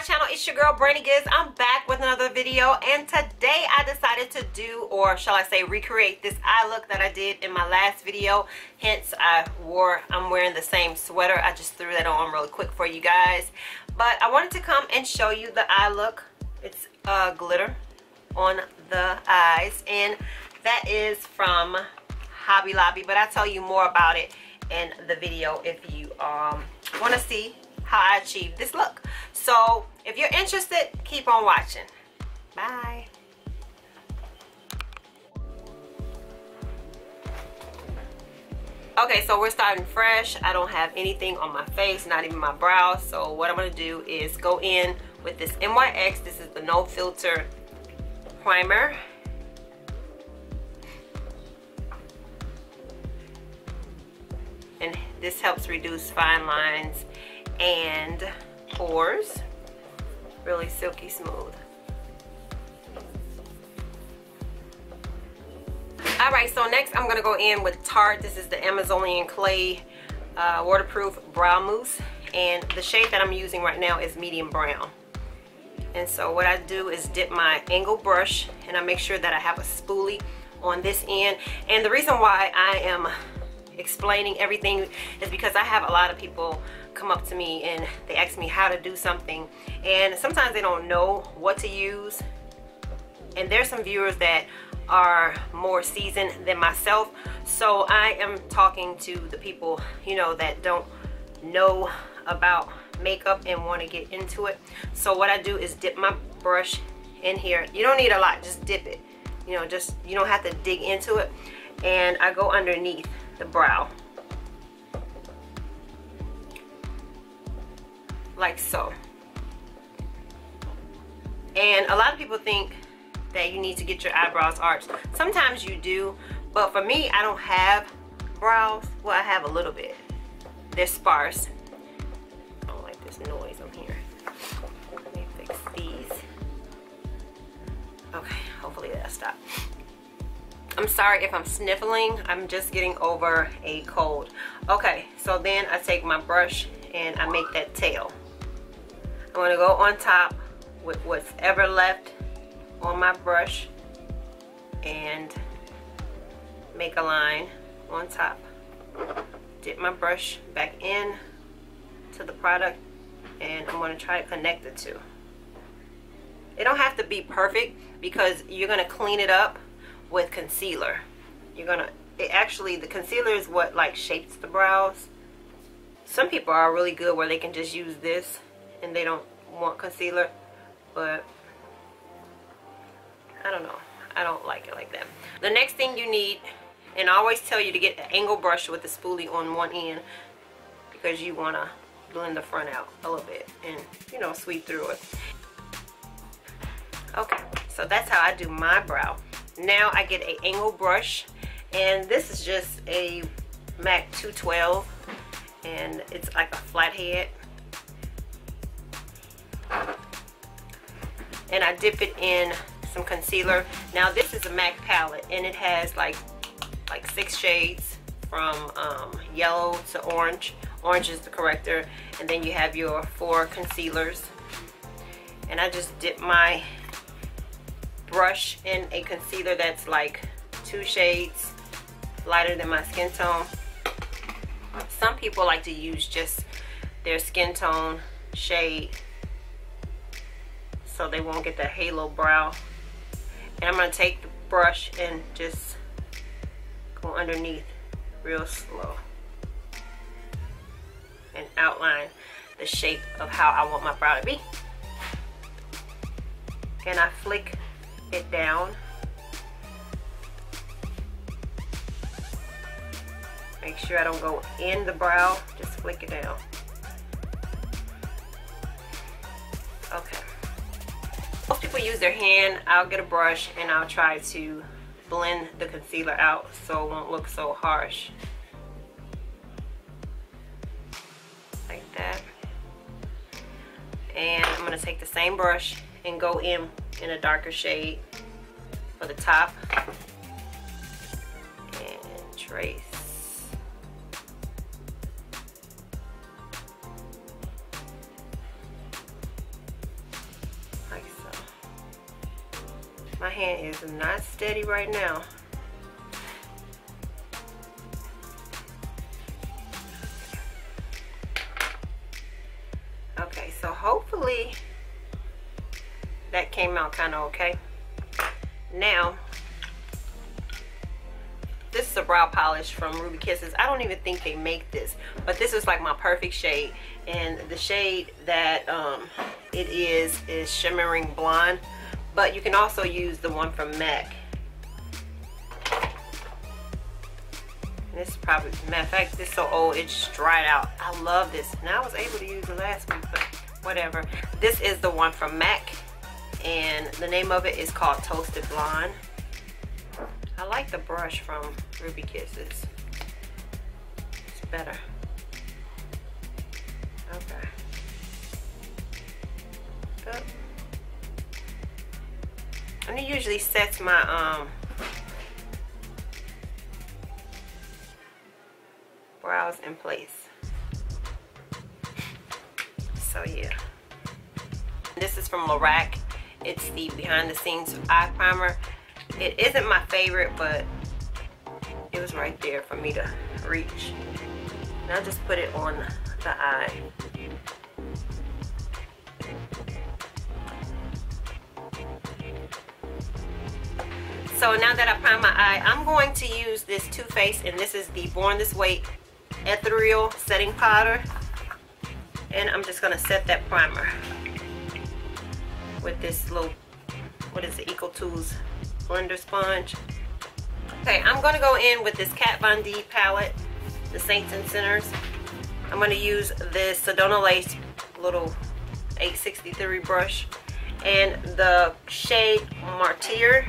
channel. It's your girl Brandy Giz. I'm back with another video, and today I decided to do, or shall I say, recreate this eye look that I did in my last video. Hence I'm wearing the same sweater. I just threw that on really quick for you guys, but I wanted to come and show you the eye look. It's glitter on the eyes, and that is from Hobby Lobby, but I'll tell you more about it in the video if you want to see how I achieved this look. So if you're interested, keep on watching. Bye. Okay, so we're starting fresh. I don't have anything on my face, not even my brows. So what I'm going to do is go in with this NYX. This is the No Filter Primer. And this helps reduce fine lines and pores. Really silky smooth. Alright, so next I'm going to go in with Tarte. This is the Amazonian Clay waterproof brow mousse, and the shade that I'm using right now is medium brown. And so what I do is dip my angle brush, and I make sure that I have a spoolie on this end. And the reason why I am explaining everything is because I have a lot of people come up to me and they ask me how to do something, and sometimes they don't know what to use. And there's some viewers that are more seasoned than myself, so I am talking to the people, you know, that don't know about makeup and want to get into it. So what I do is dip my brush in here. You don't need a lot, just dip it, you know, just, you don't have to dig into it. And I go underneath the brow like so. And a lot of people think that you need to get your eyebrows arched. Sometimes you do, but for me, I don't have brows. Well, I have a little bit. They're sparse. I don't like this noise on here. Let me fix these. Okay, hopefully that'll stop. I'm sorry if I'm sniffling. I'm just getting over a cold. Okay, so then I take my brush and I make that tail. I'm going to go on top with what's ever left on my brush and make a line on top. Dip my brush back in to the product, and I'm going to try to connect the two. It don't have to be perfect because you're going to clean it up with concealer. You're gonna, the concealer is what like shapes the brows. Some people are really good where they can just use this and they don't want concealer, but I don't know, I don't like it like that. The next thing you need, and I always tell you to get an angle brush with the spoolie on one end, because you want to blend the front out a little bit and, you know, sweep through it. Okay, so that's how I do my brow. Now I get an angle brush, and this is just a MAC 212, and it's like a flat head. And I dip it in some concealer. Now this is a MAC palette, and it has like 6 shades from yellow to orange. Orange is the corrector, and then you have your 4 concealers. And I just dip my brush in a concealer that's like 2 shades lighter than my skin tone. Some people like to use just their skin tone shade so they won't get the halo brow. And I'm going to take the brush and just go underneath real slow and outline the shape of how I want my brow to be. And I flick it down. Make sure I don't go in the brow, just flick it down. Okay. Most people use their hand. I'll get a brush and I'll try to blend the concealer out so it won't look so harsh. Like that. And I'm going to take the same brush and go in a darker shade for the top and trace. hand is not steady right now. Okay, so hopefully that came out kind of okay. Now, this is a brow polish from Ruby Kisses. I don't even think they make this, but this is like my perfect shade. And the shade that it is Shimmering Blonde, but you can also use the one from MAC. And this is probably, matter of fact, this is so old, it's just dried out. I love this. Now I was able to use the last one, but whatever. This is the one from MAC, and the name of it is called Toasted Blonde. I like the brush from Ruby Kisses. It's better. Okay. Good. And it usually sets my brows in place. So yeah. This is from Lorac. It's the behind the scenes eye primer. It isn't my favorite, but it was right there for me to reach. And I'll just put it on the eye. So now that I prime my eye, I'm going to use this Too Faced, and this is the Born This Way Ethereal Setting Powder. And I'm just going to set that primer with this little, what is it, Eco Tools blender sponge. Okay, I'm going to go in with this Kat Von D palette, the Saints and Sinners. I'm going to use this Sedona Lace little 863 brush and the shade Martyr.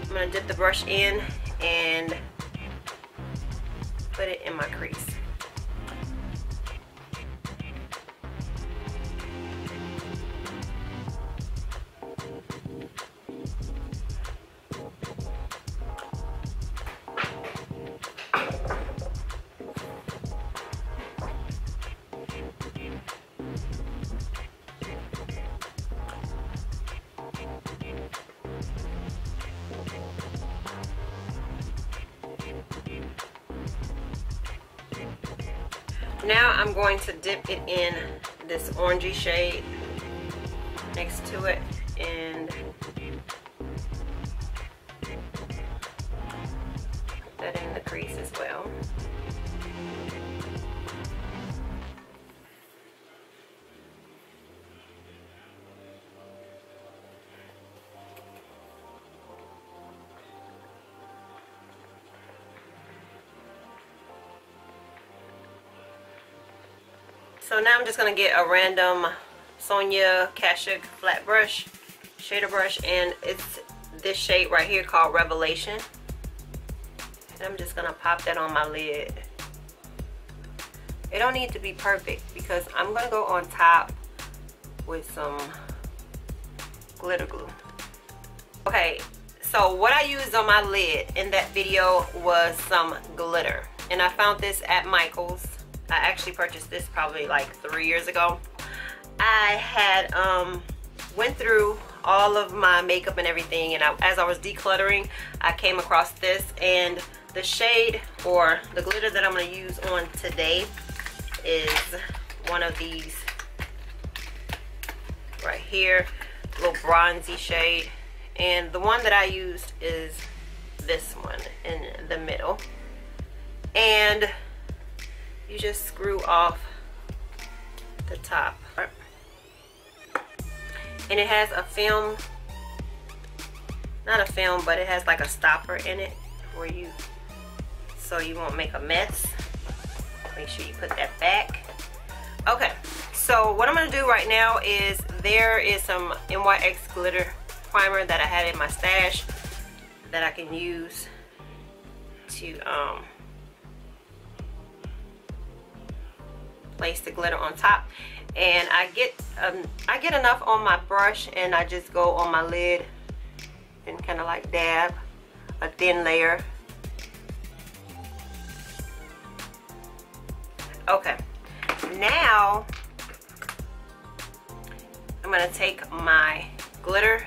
I'm going to dip the brush in and put it in my crease. Now I'm going to dip it in this orangey shade next to it and put that in the crease as well. So now I'm just going to get a random Sonia Kashuk flat brush, shader brush, and it's this shade right here called Revelation. And I'm just going to pop that on my lid. It don't need to be perfect because I'm going to go on top with some glitter glue. Okay, so what I used on my lid in that video was some glitter. And I found this at Michael's. I actually purchased this probably like 3 years ago. I had went through all of my makeup and everything, and as I was decluttering, I came across this, and the shade or the glitter that I'm going to use on today is one of these right here, little bronzy shade, and the one that I used is this one in the middle. And you just screw off the top. And it has a film, not a film, but it has like a stopper in it where you, so you won't make a mess. Make sure you put that back. Okay, so what I'm going to do right now is there is some NYX glitter primer that I had in my stash that I can use to place the glitter on top, and I get enough on my brush, and I just go on my lid and kind of like dab a thin layer. Okay, now I'm gonna take my glitter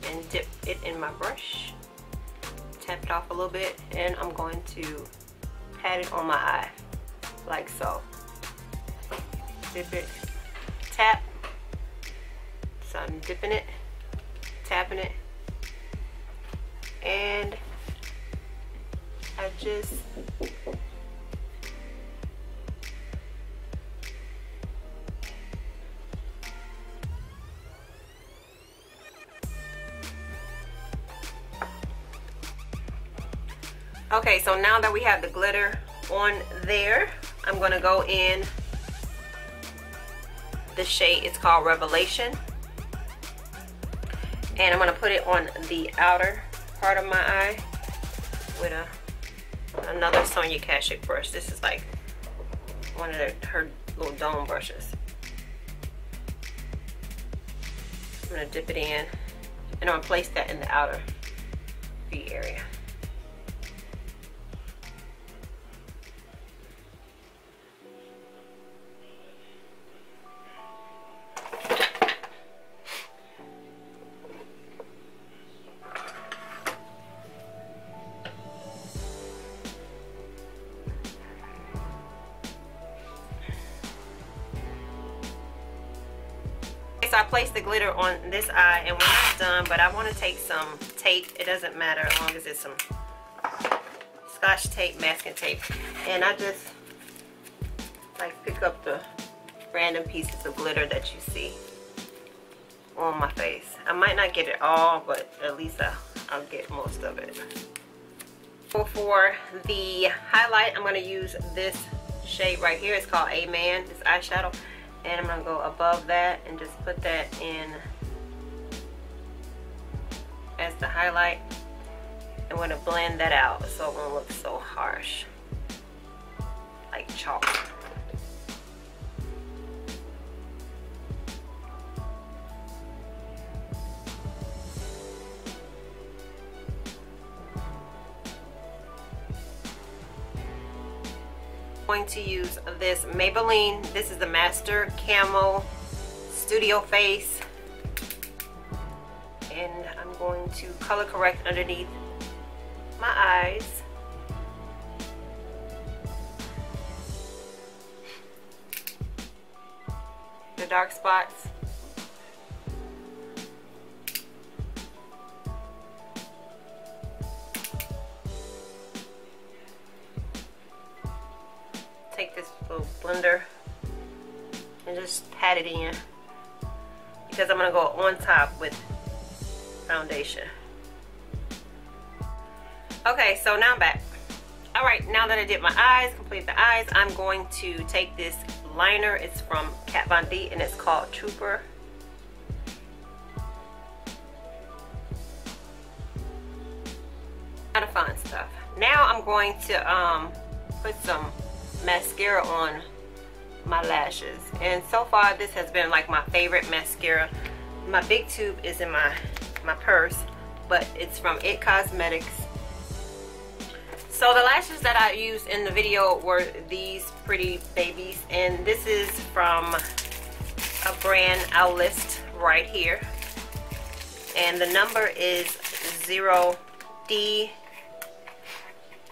and dip it in my brush. Tap it off a little bit, and I'm going to pat it on my eye, like so. Dip it, tap. So I'm dipping it, tapping it, and I just okay, so now that we have the glitter on there, I'm gonna go in the shade, it's called Revelation, and I'm gonna put it on the outer part of my eye with another Sonia Kashuk brush. This is like one of her little dome brushes. I'm gonna dip it in, and I'm gonna place that in the outer V area. So I placed the glitter on this eye, and we're not done, but I want to take some tape. It doesn't matter as long as it's some Scotch tape, masking tape, and I just like pick up the random pieces of glitter that you see on my face. I might not get it all, but at least I'll get most of it. So for the highlight, I'm going to use this shade right here. It's called Amen, this eyeshadow. And I'm going to go above that and just put that in as the highlight. I'm going to blend that out so it won't look so harsh, like chalk. Going to use this Maybelline, this is the Master Camo Studio Face, and I'm going to color correct underneath my eyes. The dark spots. Take this little blender and just pat it in, because I'm going to go on top with foundation. Okay, so now I'm back. Alright, now that I did my eyes, complete the eyes, I'm going to take this liner. It's from Kat Von D and it's called Trooper. Kind of fun stuff. Now I'm going to put some mascara on my lashes, and so far this has been like my favorite mascara. My big tube is in my purse, but it's from It Cosmetics. So the lashes that I used in the video were these pretty babies, and this is from a brand I'll list right here, and the number is 0D.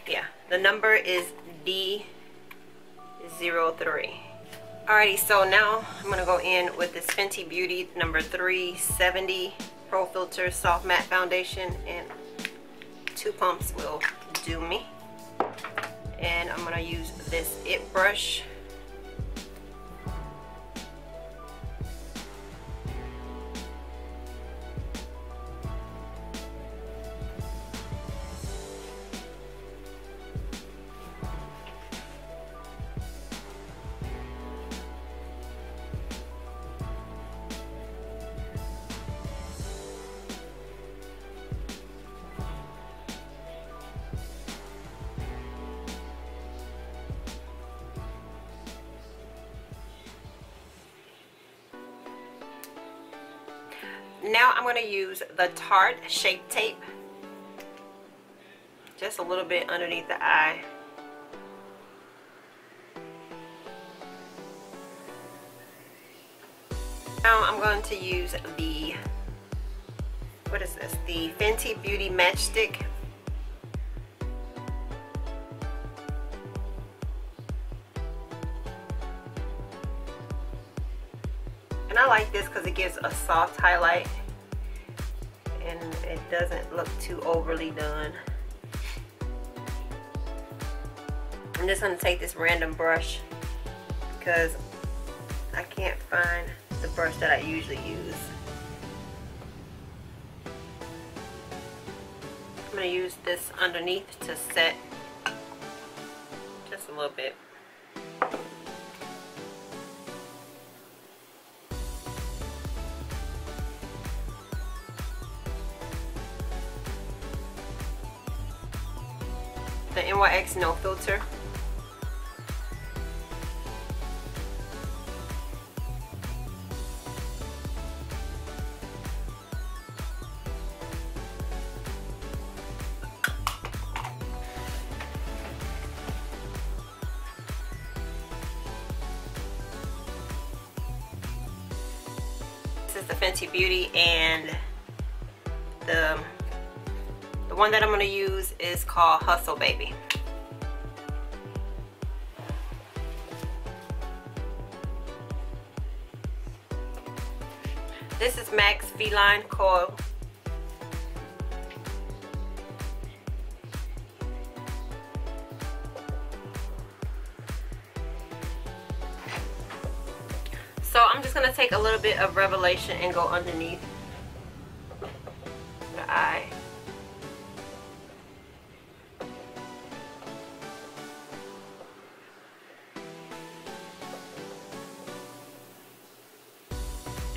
Yeah, the number is D03. Alrighty, so now I'm gonna go in with this Fenty Beauty number 370 Pro Filter Soft Matte Foundation, and 2 pumps will do me. And I'm gonna use this It brush. Now I'm going to use the Tarte Shape Tape, just a little bit underneath the eye. Now I'm going to use the what is this? The Fenty Beauty Matchstick. And I like this because it gives a soft highlight and it doesn't look too overly done. I'm just going to take this random brush because I can't find the brush that I usually use. I'm going to use this underneath to set just a little bit. The NYX No Filter. This is the Fenty Beauty, and the one that I'm going to use is called Hustle Baby. This is MAC's Feline Coil. So I'm just going to take a little bit of Revelation and go underneath the eye.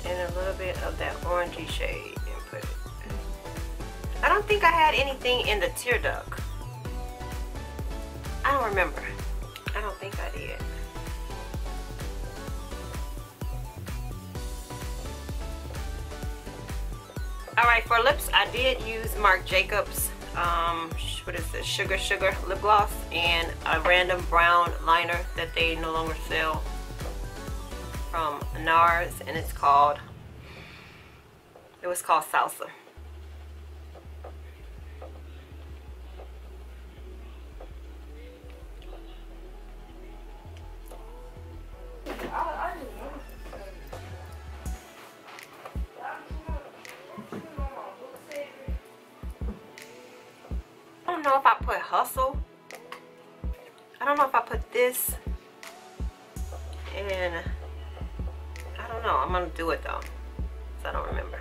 And a little bit of that orangey shade and put it. I don't think I had anything in the tear duct. I don't remember. I don't think I did. Alright, for lips, I did use Marc Jacobs, what is this, Sugar lip gloss, and a random brown liner that they no longer sell from NARS, and it was called Salsa. I don't know if I put Hustle. I don't know if I put this, and I don't know. I'm gonna do it though, so I don't remember.